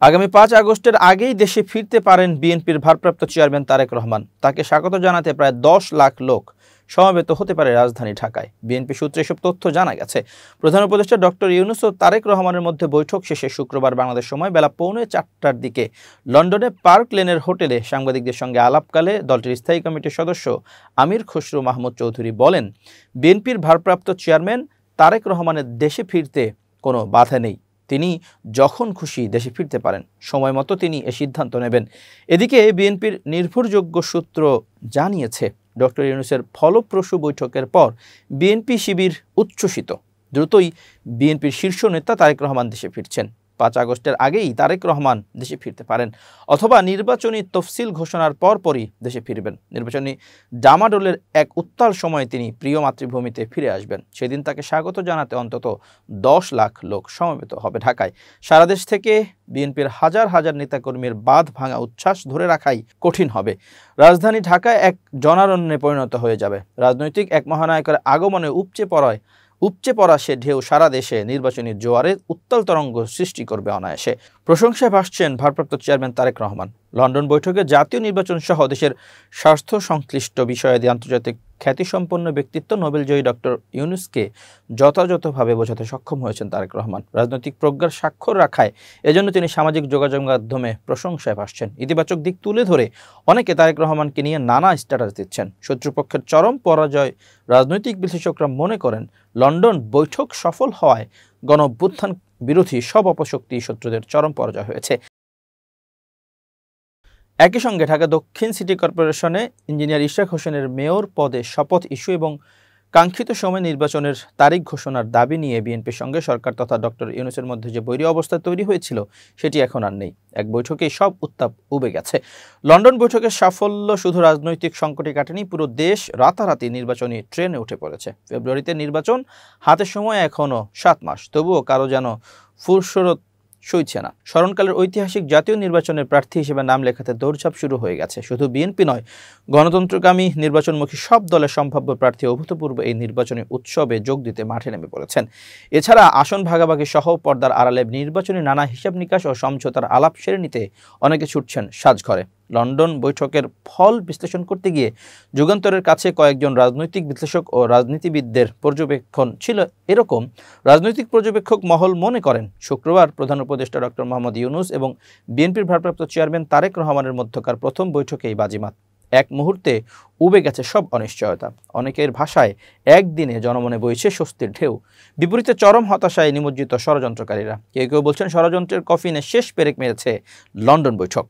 আগামী ৫ আগস্টের আগেই দেশে ফিরতে পারেন বিএনপির ভারপ্রাপ্ত চেয়ারম্যান তারেক রহমান। তাকে স্বাগত জানাতে প্রায় ১০ লাখ লোক সমবেত হতে পারে রাজধানী ঢাকায়। বিএনপি সূত্রে এসব তথ্য জানা গেছে। প্রধান উপদেষ্টা ডক্টর ইউনূস ও তারেক রহমানের মধ্যে বৈঠক শেষে শুক্রবার বাংলাদেশ সময় বেলা ৩:৪টার দিকে লন্ডনে পার্ক লেনের হোটেলে সাংবাদিকদের সঙ্গে আলাপকালে দলটির স্থায়ী কমিটির সদস্য আমির খসরু মাহমুদ চৌধুরী বলেন, বিএনপির ভারপ্রাপ্ত চেয়ারম্যান তারেক রহমানের দেশে ফিরতে কোনো বাধা নেই। তিনি যখন খুশি দেশে ফিরতে পারেন, সময় মতো তিনি এ সিদ্ধান্ত নেবেন। এদিকে বিএনপির নির্ভরযোগ্য সূত্র জানিয়েছে, ডক্টর ইউনূসের ফলপ্রসূ বৈঠকের পর বিএনপি শিবির উচ্ছ্বসিত। দ্রুতই বিএনপির শীর্ষ নেতা তারেক রহমান দেশে ফিরছেন। ৫ আগস্টের আগেই তারেক রহমান দেশে ফিরতে পারেন, অথবা নির্বাচনী তফসিল ঘোষণার পরপরই দেশে ফিরবেন। নির্বাচনী ডামাডোলের এক উত্তাল সময়ে তিনি প্রিয় মাতৃভূমিতে ফিরে আসবেন। সেদিন তাকে স্বাগত জানাতে অন্তত ১০ লাখ লোক সমবেত হবে ঢাকায়। সারা দেশ থেকে বিএনপির হাজার হাজার নেতাকর্মীর বাঁধ ভাঙা উচ্ছ্বাস ধরে রাখাই কঠিন হবে। রাজধানী ঢাকায় এক জনারণ্যে পরিণত হয়ে যাবে। রাজনৈতিক এক মহানায়কের আগমনে উপচে পড়া সে ঢেউ সারা দেশে নির্বাচনী জোয়ারের উত্তাল তরঙ্গ সৃষ্টি করবে অনায়াসে। প্রশংসায় ভাসছেন ভারপ্রাপ্ত চেয়ারম্যান তারেক রহমান। লন্ডন বৈঠকে জাতীয় নির্বাচন সহ দেশের স্বাস্থ্য সংশ্লিষ্ট বিষয়াদি আন্তর্জাতিক খ্যাতিসম্পন্ন ব্যক্তিত্ব নোবেলজয়ী ডক্টর ইউনূসকে যথাযথভাবে বোঝাতে সক্ষম হয়েছেন তারেক রহমান। রাজনৈতিক প্রজ্ঞার স্বাক্ষর রাখায় এজন্য তিনি সামাজিক যোগাযোগ মাধ্যমে প্রশংসায় ভাসছেন। ইতিবাচক দিক তুলে ধরে অনেকে তারেক রহমানকে নিয়ে নানা স্ট্যাটাস দিচ্ছেন। শত্রুপক্ষের চরম পরাজয় রাজনৈতিক বিশ্লেষকরা মনে করেন, লন্ডন বৈঠক সফল হওয়ায় গণঅভ্যুত্থান বিরোধী সব অপশক্তি শত্রুদের চরম পরাজয় হয়েছে। একই সঙ্গে ঢাকা দক্ষিণ সিটি কর্পোরেশনে ইঞ্জিনিয়ার ইশরাক হোসেনের মেয়র পদে শপথ ইস্যু এবং কাঙ্ক্ষিত সময় নির্বাচনের তারিখ ঘোষণার দাবি নিয়ে বিএনপির সঙ্গে সরকার তথা ডক্টর ইউনূসের মধ্যে যে বৈরী অবস্থা তৈরি হয়েছিল, সেটি এখন আর নেই। এক বৈঠকেই সব উত্তাপ উবে গেছে। লন্ডন বৈঠকের সাফল্য শুধু রাজনৈতিক সংকটে কাটেনি, পুরো দেশ রাতারাতি নির্বাচনী ট্রেনে উঠে পড়েছে। ফেব্রুয়ারিতে নির্বাচন, হাতে সময় এখনও ৭ মাস, তবুও কারো যেন ফুরসত সইছে না। স্মরণকালের ঐতিহাসিক জাতীয় নির্বাচনের প্রার্থী হিসেবে নাম লেখাতে দৌড়ঝাঁপ শুরু হয়ে গেছে। শুধু বিএনপি নয়, গণতন্ত্রকামী নির্বাচনমুখী সব দলের সম্ভাব্য প্রার্থী অভূতপূর্ব এই নির্বাচনী উৎসবে যোগ দিতে মাঠে নেমে পড়েছেন। এছাড়া আসন ভাগাভাগি সহ পর্দার আড়ালে নির্বাচনী নানা হিসাব নিকাশ ও সমঝোতার আলাপ সেরে নিতে অনেকে ছুটছেন সাজঘরে। লন্ডন বৈঠকের ফল বিশ্লেষণ করতে গিয়ে যুগান্তরের কাছে কয়েকজন রাজনৈতিক বিশ্লেষক ও রাজনীতিবিদদের পর্যবেক্ষণ ছিল এরকম। রাজনৈতিক পর্যবেক্ষক মহল মনে করেন, শুক্রবার প্রধান উপদেষ্টা ডক্টর মোহাম্মদ ইউনূস এবং বিএনপির ভারপ্রাপ্ত চেয়ারম্যান তারেক রহমানের মধ্যকার প্রথম বৈঠকেই বাজিমাত। এক মুহূর্তে উবে গেছে সব অনিশ্চয়তা। অনেকের ভাষায় একদিনে জনমনে বইছে স্বস্তির ঢেউ। বিপরীতে চরম হতাশায় নিমজ্জিত ষড়যন্ত্রকারীরা। কেউ কেউ বলছেন, ষড়যন্ত্রের কফিনে শেষ পেরেক মেরেছে লন্ডন বৈঠক।